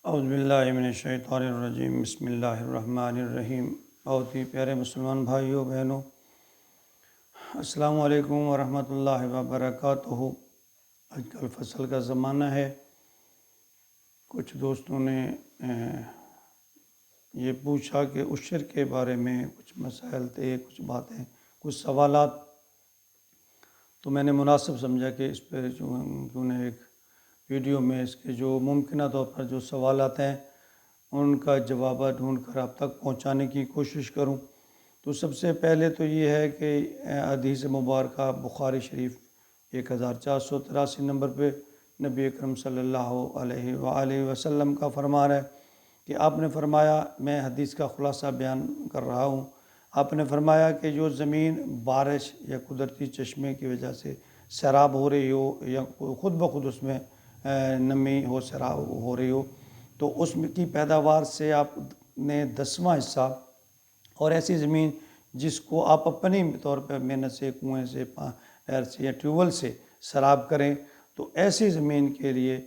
اعوذ باللہ من الشیطان الرجیم، بسم اللہ الرحمن الرحیم۔ بہت ہی پیارے مسلمان بھائیوں بہنوں، السلام علیکم ورحمۃ اللہ وبرکاتہ۔ آج کل فصل کا زمانہ ہے۔ کچھ دوستوں نے یہ پوچھا کہ عشر کے بارے میں کچھ مسائل تھے، کچھ باتیں، کچھ سوالات، تو میں نے مناسب سمجھا کہ اس پہ کیوں نہ ایک ویڈیو میں اس کے جو ممکنہ طور پر جو سوالات ہیں ان کا جوابات ڈھونڈ کر آپ تک پہنچانے کی کوشش کروں۔ تو سب سے پہلے تو یہ ہے کہ حدیث مبارکہ بخاری شریف 1483 نمبر پہ نبی اکرم صلی اللہ علیہ وآلہ وسلم کا فرمان ہے کہ آپ نے فرمایا، میں حدیث کا خلاصہ بیان کر رہا ہوں، آپ نے فرمایا کہ جو زمین بارش یا قدرتی چشمے کی وجہ سے سیراب ہو رہی ہو یا خود بخود اس میں نمی ہو، سیراب ہو رہی ہو، تو اس کی پیداوار سے آپ نے 10واں حصہ، اور ایسی زمین جس کو آپ اپنی طور پر محنت سے، کنویں سے، نہر سے یا ٹیوب ویل سے سیراب کریں، تو ایسی زمین کے لیے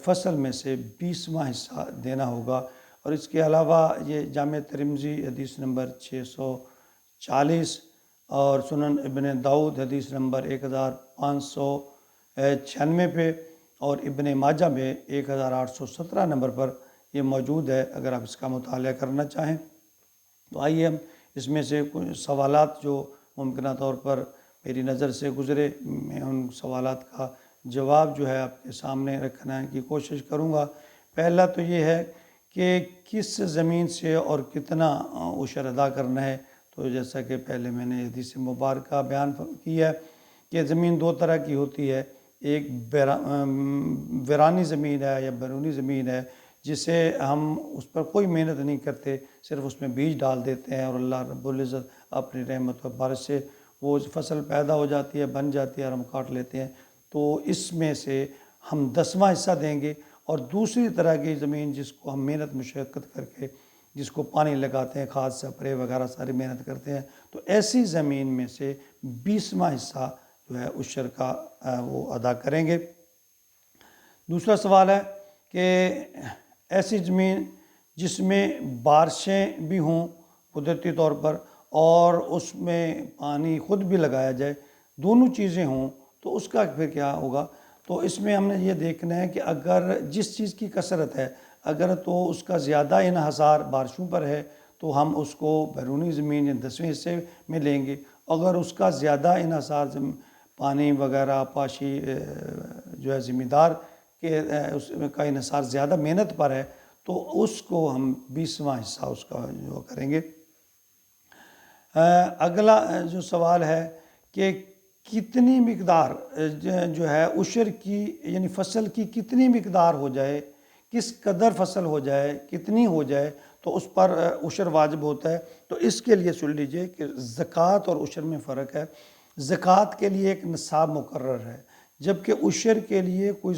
فصل میں سے 20واں حصہ دینا ہوگا۔ اور اس کے علاوہ یہ جامع ترمذی حدیث نمبر 640 اور سنن ابن داؤد حدیث نمبر 1596 پہ اور ابن ماجہ میں 1817 نمبر پر یہ موجود ہے، اگر آپ اس کا مطالعہ کرنا چاہیں۔ تو آئیے ہم اس میں سے کچھ سوالات جو ممکنہ طور پر میری نظر سے گزرے، میں ان سوالات کا جواب جو ہے آپ کے سامنے رکھنے کی کوشش کروں گا۔ پہلا تو یہ ہے کہ کس زمین سے اور کتنا عشر ادا کرنا ہے۔ تو جیسا کہ پہلے میں نے حدیث مبارکہ بیان کی ہے کہ زمین دو طرح کی ہوتی ہے، ایک ویرانی زمین ہے یا بیرونی زمین ہے، جسے ہم اس پر کوئی محنت نہیں کرتے، صرف اس میں بیج ڈال دیتے ہیں اور اللہ رب العزت اپنی رحمت و بارش سے وہ فصل پیدا ہو جاتی ہے، بن جاتی ہے اور ہم کاٹ لیتے ہیں۔ تو اس میں سے ہم 10واں حصہ دیں گے۔ اور دوسری طرح کی زمین جس کو ہم محنت مشقت کر کے، جس کو پانی لگاتے ہیں، کھاد سپرے وغیرہ ساری محنت کرتے ہیں، تو ایسی زمین میں سے 20واں حصہ جو ہے عشر کا وہ ادا کریں گے۔ دوسرا سوال ہے کہ ایسی زمین جس میں بارشیں بھی ہوں قدرتی طور پر اور اس میں پانی خود بھی لگایا جائے، دونوں چیزیں ہوں، تو اس کا پھر کیا ہوگا؟ تو اس میں ہم نے یہ دیکھنا ہے کہ اگر جس چیز کی کثرت ہے، اگر تو اس کا زیادہ انحصار بارشوں پر ہے تو ہم اس کو بیرونی زمین یا 10ویں حصے میں لیں گے۔ اگر اس کا زیادہ انحصار پانی وغیرہ پاشی جو ہے ذمہ دار کہ اس کا انحصار زیادہ محنت پر ہے، تو اس کو ہم 20واں حصہ اس کا جو کریں گے۔ اگلا جو سوال ہے کہ کتنی مقدار جو ہے عشر کی، یعنی فصل کی کتنی مقدار ہو جائے، کس قدر فصل ہو جائے، کتنی ہو جائے تو اس پر عشر واجب ہوتا ہے۔ تو اس کے لیے سن لیجئے کہ زکوٰۃ اور عشر میں فرق ہے۔ زکوٰۃ کے لیے ایک نصاب مقرر ہے، جبکہ عشر کے لیے کوئی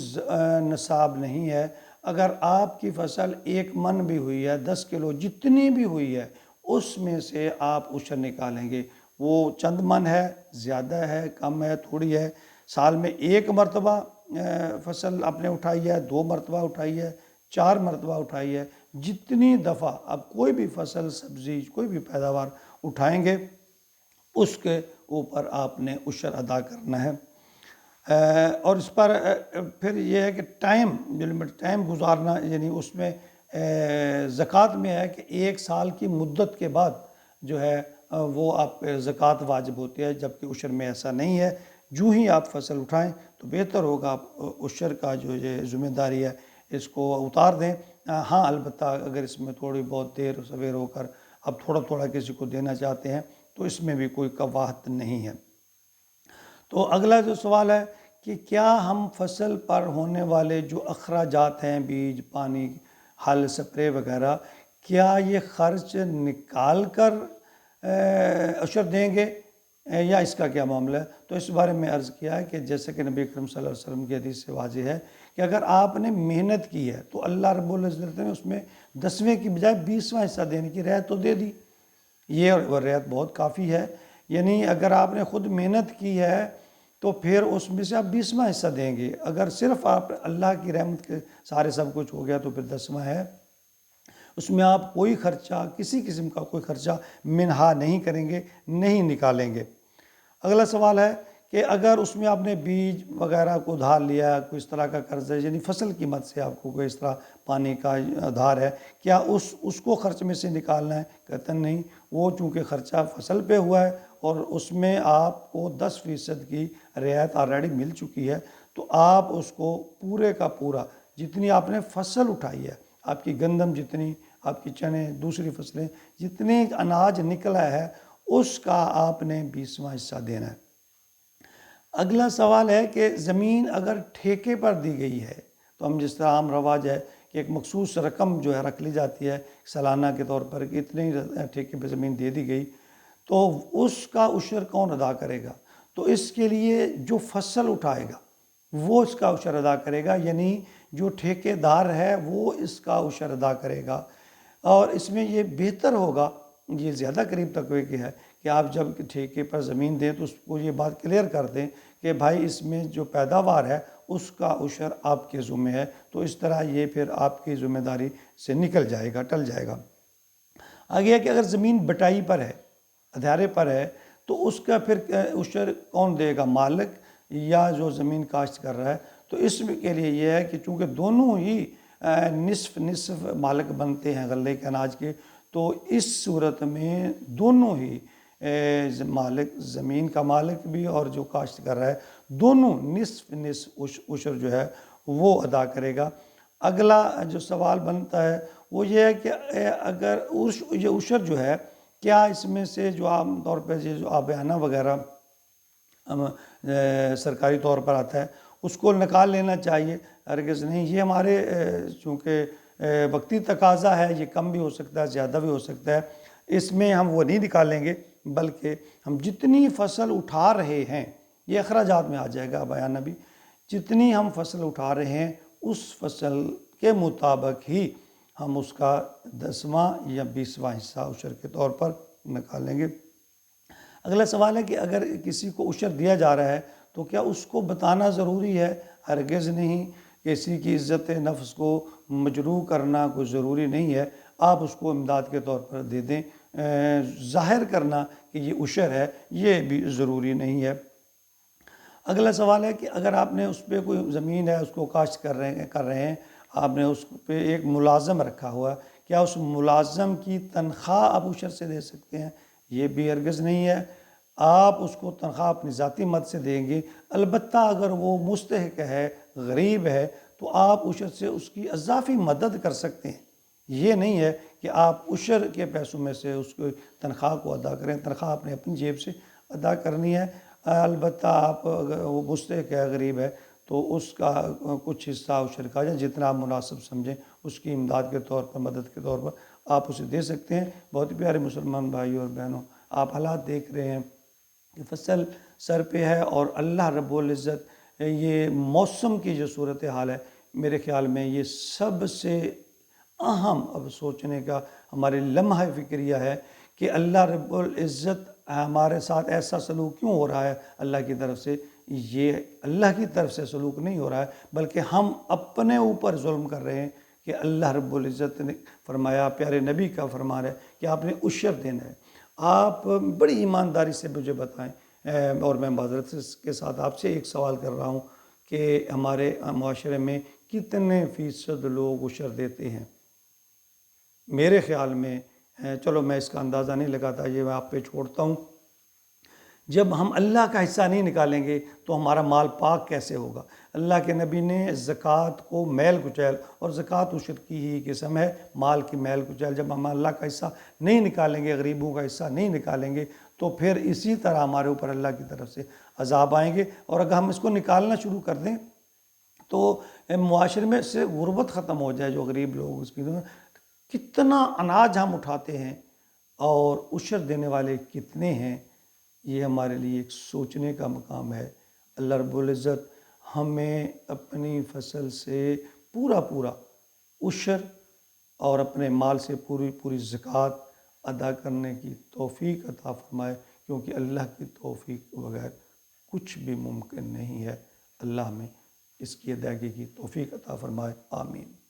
نصاب نہیں ہے۔ اگر آپ کی فصل 1 من بھی ہوئی ہے، 10 کلو جتنی بھی ہوئی ہے، اس میں سے آپ عشر نکالیں گے۔ وہ چند من ہے، زیادہ ہے، کم ہے، تھوڑی ہے، سال میں 1 مرتبہ فصل آپ نے اٹھائی ہے، 2 مرتبہ اٹھائی ہے، 4 مرتبہ اٹھائی ہے، جتنی دفعہ آپ کوئی بھی فصل، سبزی، کوئی بھی پیداوار اٹھائیں گے، اس کے اوپر آپ نے عشر ادا کرنا ہے۔ اور اس پر پھر یہ ہے کہ ٹائم گزارنا، یعنی اس میں زکوٰۃ میں ہے کہ 1 سال کی مدت کے بعد جو ہے وہ آپ زکوٰۃ واجب ہوتی ہے، جبکہ عشر میں ایسا نہیں ہے۔ جو ہی آپ فصل اٹھائیں تو بہتر ہوگا آپ عشر کا جو یہ ذمہ داری ہے اس کو اتار دیں۔ ہاں البتہ اگر اس میں تھوڑی بہت دیر سویر ہو کر اب تھوڑا تھوڑا کسی کو دینا چاہتے ہیں تو اس میں بھی کوئی قباحت نہیں ہے۔ تو اگلا جو سوال ہے کہ کیا ہم فصل پر ہونے والے جو اخراجات ہیں، بیج، پانی، ہل، سپرے وغیرہ، کیا یہ خرچ نکال کر عشر دیں گے یا اس کا کیا معاملہ ہے؟ تو اس بارے میں عرض کیا ہے کہ جیسے کہ نبی اکرم صلی اللہ علیہ وسلم کی حدیث سے واضح ہے کہ اگر آپ نے محنت کی ہے تو اللہ رب العزت نے اس میں 10ویں کی بجائے 20واں حصہ دینے کی رعایت تو دے دی۔ یہ رعایت بہت کافی ہے، یعنی اگر آپ نے خود محنت کی ہے تو پھر اس میں سے آپ 20واں حصہ دیں گے. اگر صرف آپ اللہ کی رحمت کے سارے سب کچھ ہو گیا تو پھر 10واں ہے. اس میں آپ کوئی خرچہ، کسی قسم کا کوئی خرچہ منہا نہیں کریں گے، نہیں نکالیں گے. اگلا سوال ہے کہ اگر اس میں آپ نے بیج وغیرہ کو ادھار لیا، کوئی اس طرح کا قرض ہے، یعنی فصل کی مد سے آپ کو کوئی اس طرح پانی کا ادھار ہے، کیا اس کو خرچ میں سے نکالنا ہے؟ کہتے ہیں نہیں، وہ چونکہ خرچہ فصل پہ ہوا ہے اور اس میں آپ کو 10% کی رعایت آلریڈی مل چکی ہے، تو آپ اس کو پورے کا پورا جتنی آپ نے فصل اٹھائی ہے، آپ کی گندم جتنی، آپ کی چنے، دوسری فصلیں جتنی اناج نکلا ہے، اس کا آپ نے 20واں حصہ دینا ہے. اگلا سوال ہے کہ زمین اگر ٹھیکے پر دی گئی ہے، تو ہم جس طرح عام رواج ہے کہ ایک مخصوص رقم جو ہے رکھ لی جاتی ہے سالانہ کے طور پر کہ اتنے ٹھیکے پہ زمین دے دی گئی، تو اس کا عشر کون ادا کرے گا؟ تو اس کے لیے جو فصل اٹھائے گا وہ اس کا عشر ادا کرے گا، یعنی جو ٹھیکے دار ہے وہ اس کا عشر ادا کرے گا. اور اس میں یہ بہتر ہوگا، یہ زیادہ قریب تقوی کی ہے کہ آپ جب ٹھیکے پر زمین دیں تو اس کو یہ بات کلیئر کر دیں کہ بھائی اس میں جو پیداوار ہے اس کا عشر آپ کے ذمہ ہے. تو اس طرح یہ پھر آپ کی ذمہ داری سے نکل جائے گا، ٹل جائے گا. آگے ہے کہ اگر زمین بٹائی پر ہے، ادھارے پر ہے، تو اس کا پھر عشر کون دے گا؟ مالک یا جو زمین کاشت کر رہا ہے؟ تو اس کے لیے یہ ہے کہ چونکہ دونوں ہی نصف نصف مالک بنتے ہیں غلے کے اناج کے، تو اس صورت میں دونوں ہی مالک، زمین کا مالک بھی اور جو کاشت کر رہا ہے، دونوں نصف نصف عشر جو ہے وہ ادا کرے گا. اگلا جو سوال بنتا ہے وہ یہ ہے کہ اگر یہ عشر جو ہے، کیا اس میں سے جو عام طور پہ جو آبیانہ وغیرہ سرکاری طور پر آتا ہے اس کو نکال لینا چاہیے؟ ہرگز نہیں. یہ ہمارے چونکہ وقتی تقاضا ہے، یہ کم بھی ہو سکتا ہے، زیادہ بھی ہو سکتا ہے، اس میں ہم وہ نہیں نکالیں گے، بلکہ ہم جتنی فصل اٹھا رہے ہیں، یہ اخراجات میں آ جائے گا بیانہ بھی، جتنی ہم فصل اٹھا رہے ہیں اس فصل کے مطابق ہی ہم اس کا 10واں یا 20واں حصہ عشر کے طور پر نکالیں گے. اگلا سوال ہے کہ اگر کسی کو عشر دیا جا رہا ہے تو کیا اس کو بتانا ضروری ہے؟ ہرگز نہیں. کسی کی عزت نفس کو مجروح کرنا کوئی ضروری نہیں ہے. آپ اس کو امداد کے طور پر دے دیں. ظاہر کرنا کہ یہ عشر ہے یہ بھی ضروری نہیں ہے. اگلا سوال ہے کہ اگر آپ نے اس پہ کوئی زمین ہے، اس کو کاشت کر رہے ہیں، آپ نے اس پہ ایک ملازم رکھا ہوا ہے، کیا اس ملازم کی تنخواہ آپ عشر سے دے سکتے ہیں؟ یہ بھی ہرگز نہیں ہے. آپ اس کو تنخواہ اپنی ذاتی مد سے دیں گے. البتہ اگر وہ مستحق ہے، غریب ہے، تو آپ عشر سے اس کی اضافی مدد کر سکتے ہیں. یہ نہیں ہے کہ آپ عشر کے پیسوں میں سے اس کو تنخواہ کو ادا کریں. تنخواہ آپ نے اپنی جیب سے ادا کرنی ہے. البتہ آپ اگر وہ مستحق ہے، غریب ہے، تو اس کا کچھ حصہ عشر کا جتنا آپ مناسب سمجھیں اس کی امداد کے طور پر، مدد کے طور پر آپ اسے دے سکتے ہیں. بہت پیارے مسلمان بھائیوں اور بہنوں، آپ حالات دیکھ رہے ہیں کہ فصل سر پہ ہے اور اللہ رب العزت یہ موسم کی جو صورتحال ہے، میرے خیال میں یہ سب سے اہم اب سوچنے کا ہمارے لمحہ فکریہ ہے کہ اللہ رب العزت ہمارے ساتھ ایسا سلوک کیوں ہو رہا ہے اللہ کی طرف سے. یہ اللہ کی طرف سے سلوک نہیں ہو رہا ہے، بلکہ ہم اپنے اوپر ظلم کر رہے ہیں. کہ اللہ رب العزت نے فرمایا، پیارے نبی کا فرمان ہے کہ آپ نے عشر دینا ہے. آپ بڑی ایمانداری سے مجھے بتائیں، اور میں معذرت کے ساتھ آپ سے ایک سوال کر رہا ہوں کہ ہمارے معاشرے میں کتنے فیصد لوگ عشر دیتے ہیں؟ میرے خیال میں، چلو میں اس کا اندازہ نہیں لگاتا، یہ میں آپ پہ چھوڑتا ہوں. جب ہم اللہ کا حصہ نہیں نکالیں گے تو ہمارا مال پاک کیسے ہوگا؟ اللہ کے نبی نے زکوٰۃ کو میل کچیل، اور زکوٰۃ عشر کی ہی قسم ہے، مال کی میل کچیل. جب ہم اللہ کا حصہ نہیں نکالیں گے، غریبوں کا حصہ نہیں نکالیں گے، تو پھر اسی طرح ہمارے اوپر اللہ کی طرف سے عذاب آئیں گے. اور اگر ہم اس کو نکالنا شروع کر دیں تو معاشرے میں سے غربت ختم ہو جائے. جو غریب لوگ اس کی کتنا اناج ہم اٹھاتے ہیں اور عشر دینے والے کتنے ہیں، یہ ہمارے لیے ایک سوچنے کا مقام ہے. اللہ رب العزت ہمیں اپنی فصل سے پورا عشر اور اپنے مال سے پوری زکوٰۃ ادا کرنے کی توفیق عطا فرمائے، کیونکہ اللہ کی توفیق بغیر کچھ بھی ممکن نہیں ہے۔ اللہ ہمیں اس کی ادائیگی کی توفیق عطا فرمائے، آمین۔